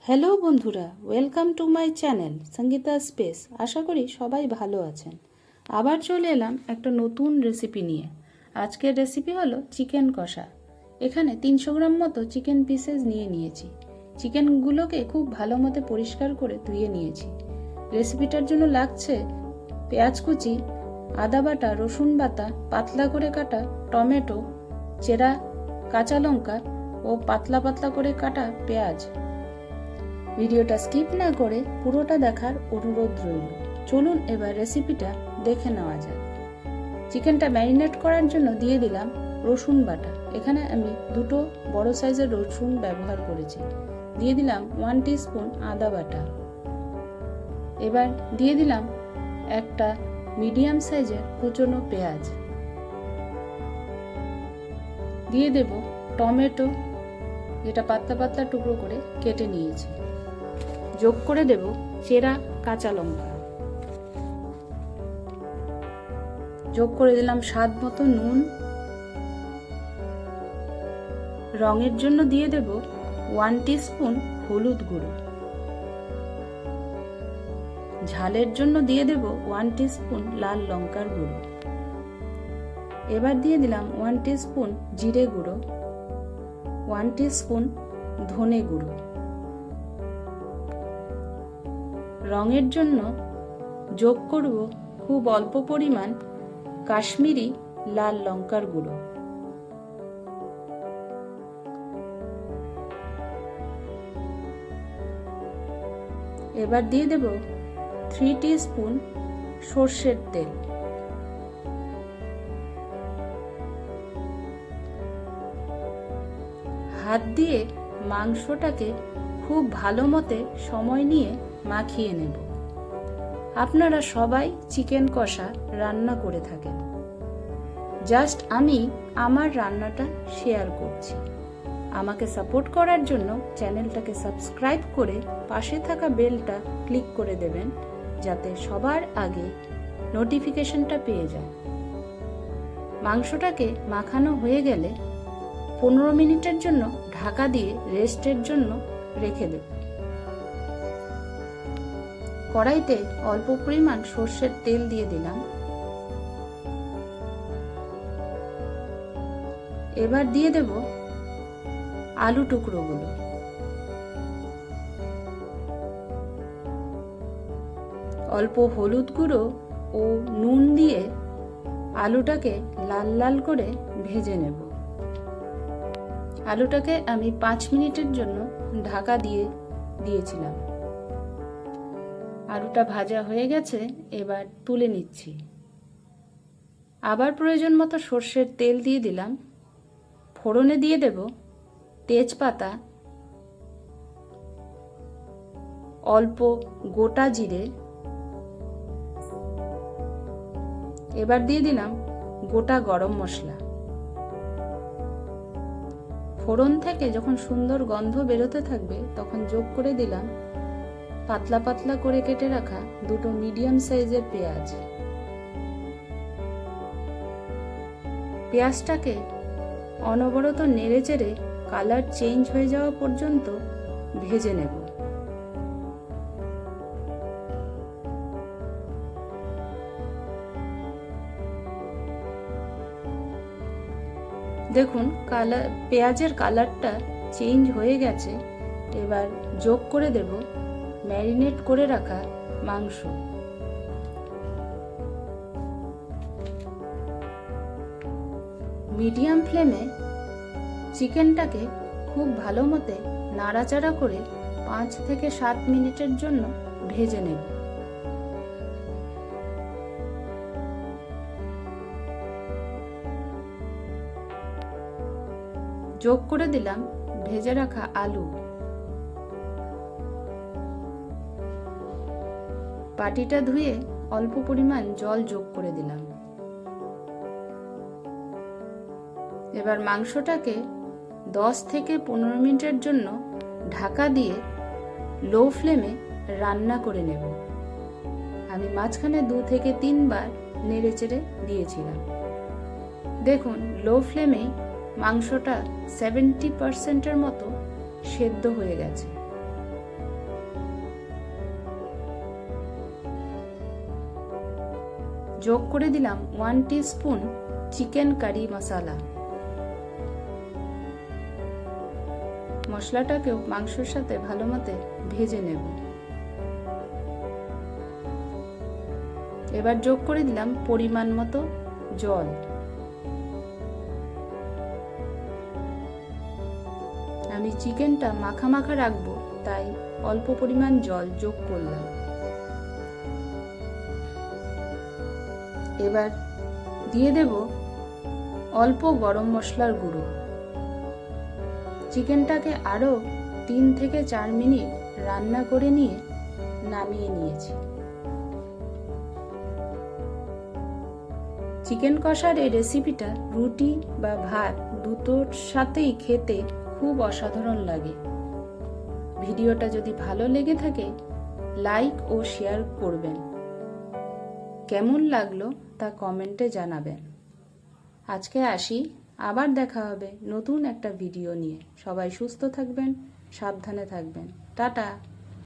Hello বন্ধুরা, welcome to my channel Sangeeta space. আশা করি সবাই ভালো আছেন। আবার চলে এলাম একটা নতুন রেসিপি নিয়ে। আজকের রেসিপি হলো চিকেন কষা। এখানে 300 গ্রাম মতো চিকেন পিসেস নিয়ে নিয়েছি। চিকেনগুলোকে খুব ভালো মতো পরিষ্কার করে ধুয়ে নিয়েছি। রেসিপিটার জন্য লাগছে পেঁয়াজ কুচি, আদা বাটা, রসুন বাটা, পাতলা করে কাটা টমেটো, চেরা কাঁচা লঙ্কা ও পাতলা পাতলা করে কাটা পেঁয়াজ। ভিডিওটা স্কিপ না করে পুরোটা দেখার অনুরোধ রইল। চলুন এবার রেসিপিটা দেখে নেওয়া যাক। চিকেনটা ম্যারিনেট করার জন্য দিয়ে দিলাম রসুন বাটা। এখানে আমি দুটো বড় সাইজের রসুন ব্যবহার করেছি। দিয়ে দিলাম 1 টিস্পুন আদা বাটা। এবার দিয়ে দিলাম একটা মিডিয়াম সাইজের কুচনো পেঁয়াজ। দিয়ে দেব টমেটো, যেটা পাতলা পাতলা টুকরো করে কেটে নিয়েছি। যোগ করে দেব চেরা কাঁচা লঙ্কা। যোগ করে দিলাম স্বাদ মতো নুন। রঙের জন্য দিয়ে দেব 1 টিস্পুন হলুদ গুঁড়ো। ঝালের জন্য দিয়ে দেব 1 টিস্পুন লাল লঙ্কার গুঁড়ো। এবার দিয়ে দিলাম 1 টিস্পুন জিরে গুঁড়ো, 1 টিস্পুন ধনে গুঁড়ো। রঙের জন্য যোগ করব খুব অল্প পরিমাণ কাশ্মীরি লাল লঙ্কার গুঁড়ো। এবার দিয়ে দেব 3 টিস্পুন সর্ষের তেল। হাত দিয়ে মাংসটাকে খুব ভালো মতে সময় নিয়ে মাখিয়ে নেব। আপনারা সবাই চিকেন কষা রান্না করে থাকেন, জাস্ট আমি আমার রান্নাটা শেয়ার করছি। আমাকে সাপোর্ট করার জন্য চ্যানেলটাকে সাবস্ক্রাইব করে পাশে থাকা বেলটা ক্লিক করে দেবেন, যাতে সবার আগে নোটিফিকেশনটা পেয়ে যায়। মাংসটাকে মাখানো হয়ে গেলে 15 মিনিটের জন্য ঢাকা দিয়ে রেস্টের জন্য রেখে দেব। কড়াইতে অল্প পরিমাণ সর্ষের তেল দিয়ে দিলাম। এবার দিয়ে দেব আলু টুকরোগুলো। অল্প হলুদ গুঁড়ো ও নুন দিয়ে আলুটাকে লাল লাল করে ভেজে নেব। আলুটাকে আমি 5 মিনিটের জন্য ঢাকা দিয়েছিলাম। আলুটা ভাজা হয়ে গেছে, এবার তুলে নিচ্ছি। আবার প্রয়োজন মতো সর্ষের তেল দিয়ে দিলাম। ফোড়নে দিয়ে দেব তেজপাতা, অল্প গোটা জিরে। এবার দিয়ে দিলাম গোটা গরম মশলা। ফোড়ন থেকে যখন সুন্দর গন্ধ বেরোতে থাকবে তখন যোগ করে দিলাম পাতলা পাতলা করে কেটে রাখা দুটো মিডিয়াম সাইজের পেঁয়াজ। পেঁয়াজটাকে অনবরত নেড়েচেড়ে কালার চেঞ্জ হয়ে যাওয়া পর্যন্ত ভেজে নেব। দেখুন পেঁয়াজের কালারটা চেঞ্জ হয়ে গেছে। এবার যোগ করে দেব ম্যারিনেট করে রাখা মাংস। মিডিয়াম ফ্লেমে চিকেনটাকে খুব ভালো মতে নাড়াচাড়া করে 5 থেকে 7 মিনিটের জন্য ভেজে নেব। যোগ করে দিলাম ভেজে রাখা আলু। বাটিটা ধুয়ে অল্প পরিমাণ জল যোগ করে দিলাম। এবার মাংসটাকে 10 থেকে 15 মিনিটের জন্য ঢাকা দিয়ে লো ফ্লেমে রান্না করে নেব। আমি মাঝখানে 2 থেকে 3 বার নেড়েচেড়ে দিয়েছিলাম। দেখুন লো ফ্লেমে মাংসটা 70% মতো সেদ্ধ হয়ে গেছে। যোগ করে দিলাম 1 টিস্পুন চিকেন কারি মশলা। মশলাটাকেও মাংসের সাথে ভালো মতো ভেজে নেব। এবার যোগ করে দিলাম পরিমাণ মতো জল। আমি চিকেনটা মাখা মাখা রাখবো, তাই অল্প পরিমাণ জল যোগ করলাম। এবার দিয়ে দেব অল্প গরম মশলার গুঁড়ো। চিকেনটাকে আরও 3 থেকে 4 মিনিট রান্না করে নিয়ে নামিয়ে নিয়েছি। চিকেন কষার এই রেসিপিটা রুটি বা ভাত দুটোর সাথেই খেতে খুব অসাধারণ লাগে। ভিডিওটা যদি ভালো লেগে থাকে লাইক ও শেয়ার করবেন। কেমন লাগলো তা কমেন্টে জানাবেন। আজকে আসি, আবার দেখা হবে নতুন একটা ভিডিও নিয়ে। সবাই সুস্থ থাকবেন, সাবধানে থাকবেন। টাটা।